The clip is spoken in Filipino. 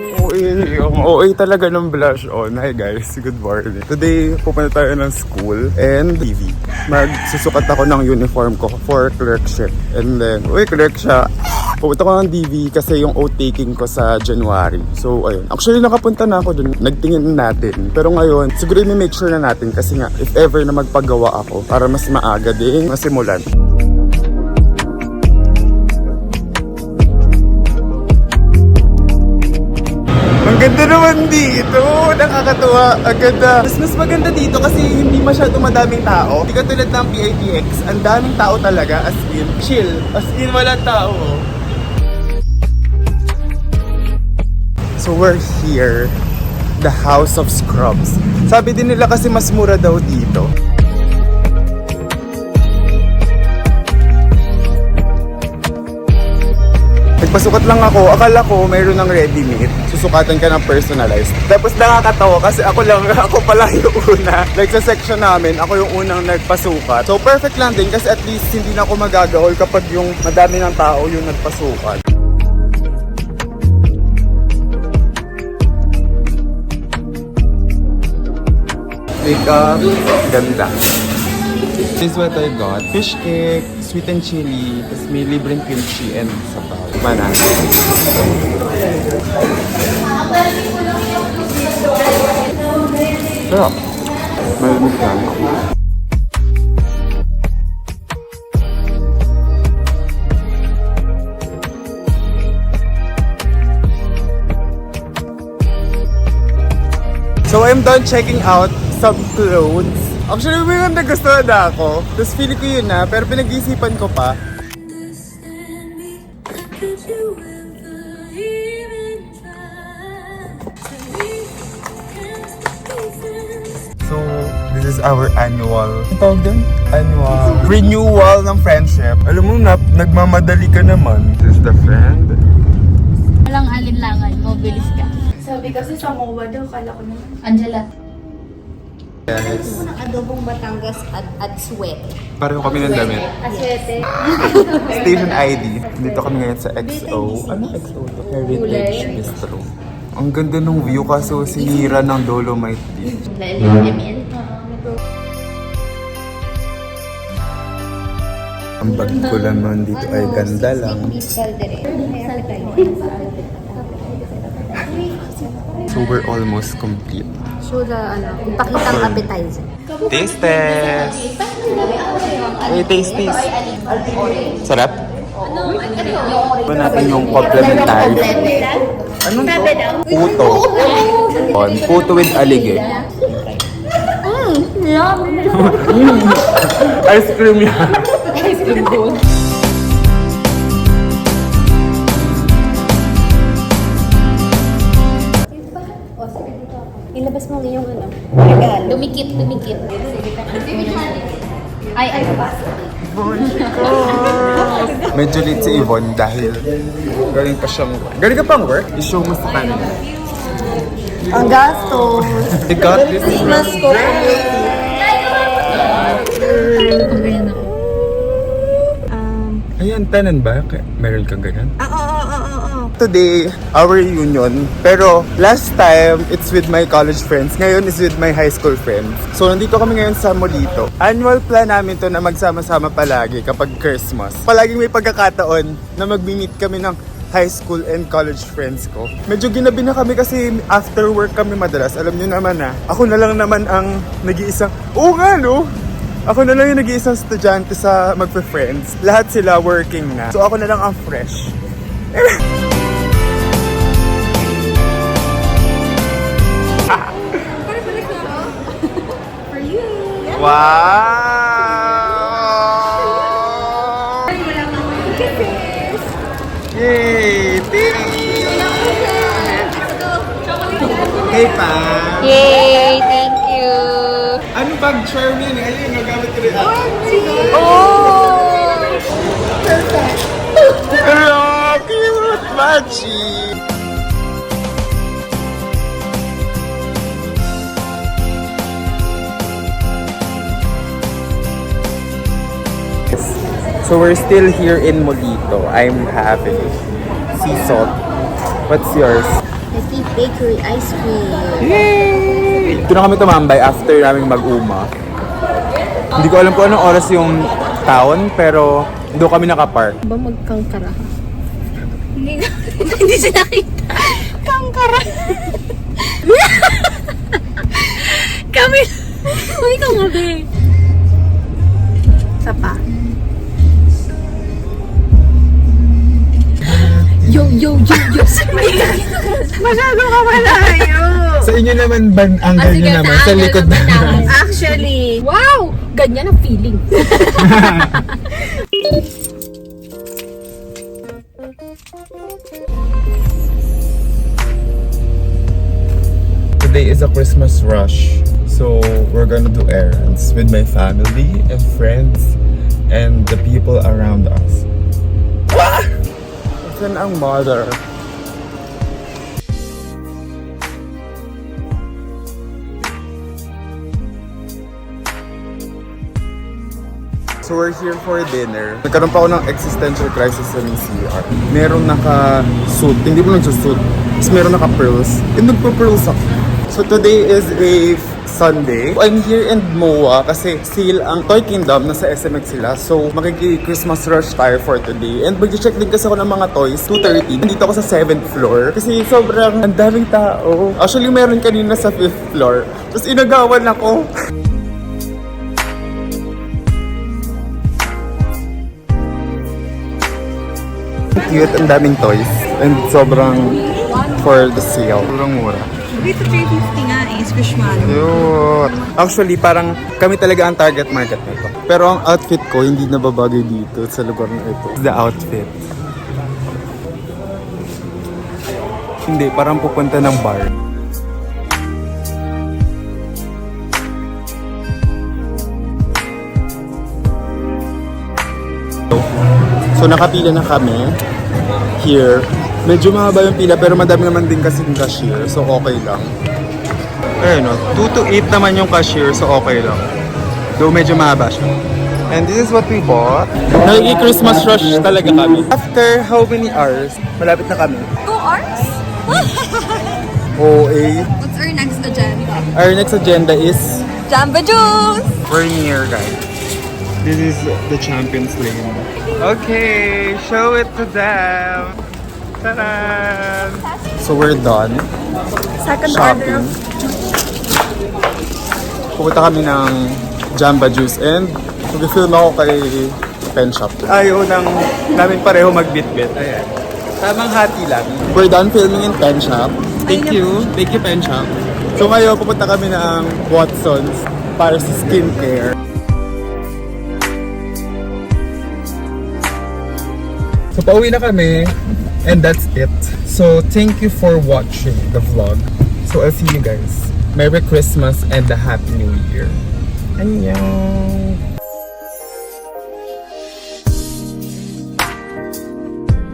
OA talaga ng blush on. Hi guys, good morning. Today, pupunta tayo ng school and TV. Magsusukat ako ng uniform ko for clerkship. And then, clerk siya. Pupunta ko ng DV kasi yung oath-taking ko sa January. So, ayun. Actually, nakapunta na ako dun. Nagtingin natin. Pero ngayon, siguro i-make sure na natin kasi nga, if ever na magpagawa ako para mas maaga din masimulan. Ang ganda naman dito! Nakakatuwa! Ang ganda! Mas maganda dito kasi hindi masyado madaming tao. Hindi katulad ng PITX. Ang daming tao talaga. As in, chill. As in, wala tao. So we're here. The House of Scrubs. Sabi din nila kasi mas mura daw dito. Nagpasukat lang ako, akala ko mayroon ng ready-made. Susukatan ka ng personalized. Tapos nakakatawa kasi ako pala yung una. Like sa section namin, ako yung unang nagpasukat. So perfect lang din kasi at least hindi na ako magagahol kapag yung madami ng tao yung nagpasukat. Makeup, ganda. This is what I got. Fish cake, sweet and chili, tapos may libreng kimchi and sabaw. Mana? Sarap. Malamig lang. So I'm done checking out some clothes. Actually, may mga nagustuhan na ako. Tapos feeling ko yun na, pero pinag-iisipan ko pa. So, this is our annual, ano tawag dun? Annual renewal ng friendship. Alam mo na, nagmamadali ka naman. This is the friend. Walang alinlangan, mobilis ka. Sabi kasi sa MOA daw, kala ko naman. Angela. Yes. Adobong Batangas at sweat. Pareho kami ng damit. Aswete. Station ID. Dito kami ngayon sa XO. Ano XO to? Heritage Bistro. Ang ganda ng view kaso sinira ng Dolomite Beach. Ang bag ko naman dito ay ganda lang. So we're almost complete. Show the, ipakitang appetizer. Taste test! Hey, taste test! Sarap? Ito natin yung complimentary. Anong to? Puto. Puto with alige. Ice cream yan. Ice cream doon. Ilabas mo yung regalo. Dumikit. Ay, ba? Medyo late si Yvonne dahil galing pa siyang work. Galing ka pang work? I-show mo sa kanila. Ang gastos. I got this. Christmas ko. Ayan, tanan ba? Meron kang ganyan? Oo. Today, our reunion. Pero last time, it's with my college friends. Ngayon is with my high school friends. So nandito kami ngayon sa Molito. Annual plan namin to na magsama-sama palagi kapag Christmas. Palaging may pagkakataon na mag-meet kami ng high school and college friends ko. Medyo ginabi na kami kasi after work kami madalas. Alam nyo naman na, ako na lang naman ang nag-iisang, ako na lang yung nag-iisang estudyante sa magpe-friends. Lahat sila working na. So ako na lang ang fresh. For you. Wow! Yay! Hey, pa! Yay! Thank you! Ano bag charm yan? Ayun, nagamit ko rin. Oh! Perfect. Hello! Cute! Magic! So we're still here in Molito. I'm having sea salt. What's yours? Petit Bakery Ice Cream. Yay! Ito na kami tumambay after namin mag-uma. Hindi ko alam kung anong oras yung town, pero doon kami nakapark. Ba magkangkara? Hindi siya nakita. Kangkara. Kami. Uy, ikaw nga, be. Isa pa. Yo. Masyado ka malayo. Sa inyo naman, angle nyo naman, sa likod naman. Actually, Wow! Ganyan ang feeling. Today is a Christmas rush, so we're gonna do errands with my family and friends and the people around us. Saan ang mother? So we're here for dinner. Nagkaroon pa ako ng existential crisis sa CR. Meron naka-suit, hindi mo nagsusuit. Tapos meron naka-pearls. And nagpa-pearls ako. So today is a Sunday. I'm here in MOA kasi sale ang Toy Kingdom, nasa SMX sila. So makiki-Christmas rush tayo for today. And mag-check din kasi ako ng mga toys, 2:30. Nandito ako sa 7th floor kasi sobrang ang daming tao. Actually meron kanina sa 5th floor. Tapos inagawan ako. Cute, ang daming toys. And sobrang for the sale. Sobrang mura. dito 350 nga eh, squishmallow. Cute. Actually, parang kami talaga ang target market nito. Pero ang outfit ko, hindi nababagay dito sa lugar na ito. The outfit. Hindi, parang pupunta ng bar. So nakapila na kami here. Medyo mahaba yung pila pero madami naman din kasi yung cashier. So okay lang. Ayun o, 2 to 8 naman yung cashier. So okay lang. Though medyo mahaba siya. And this is what we bought. Nagki-Christmas rush talaga kami. After how many hours? Malapit na kami. 2 hours? OA. What's our next agenda? Our next agenda is Jamba Juice! we're near, guys. This is the Champions Lane. Okay, show it to them. Ta-da! So we're done Second order shopping. Pupunta kami ng Jamba Juice and mag-film ako kay Pen Shop. Ayaw namin pareho mag-bit-bit. Ayan. Tamang hati lang. We're done filming in Pen Shop. Thank you. Thank you, Pen Shop. So ngayon, pupunta kami ng Watson's para sa skincare. So pauwi na kami. And that's it. So thank you for watching the vlog. So I'll see you guys. Merry Christmas and a Happy New Year. Annyeong!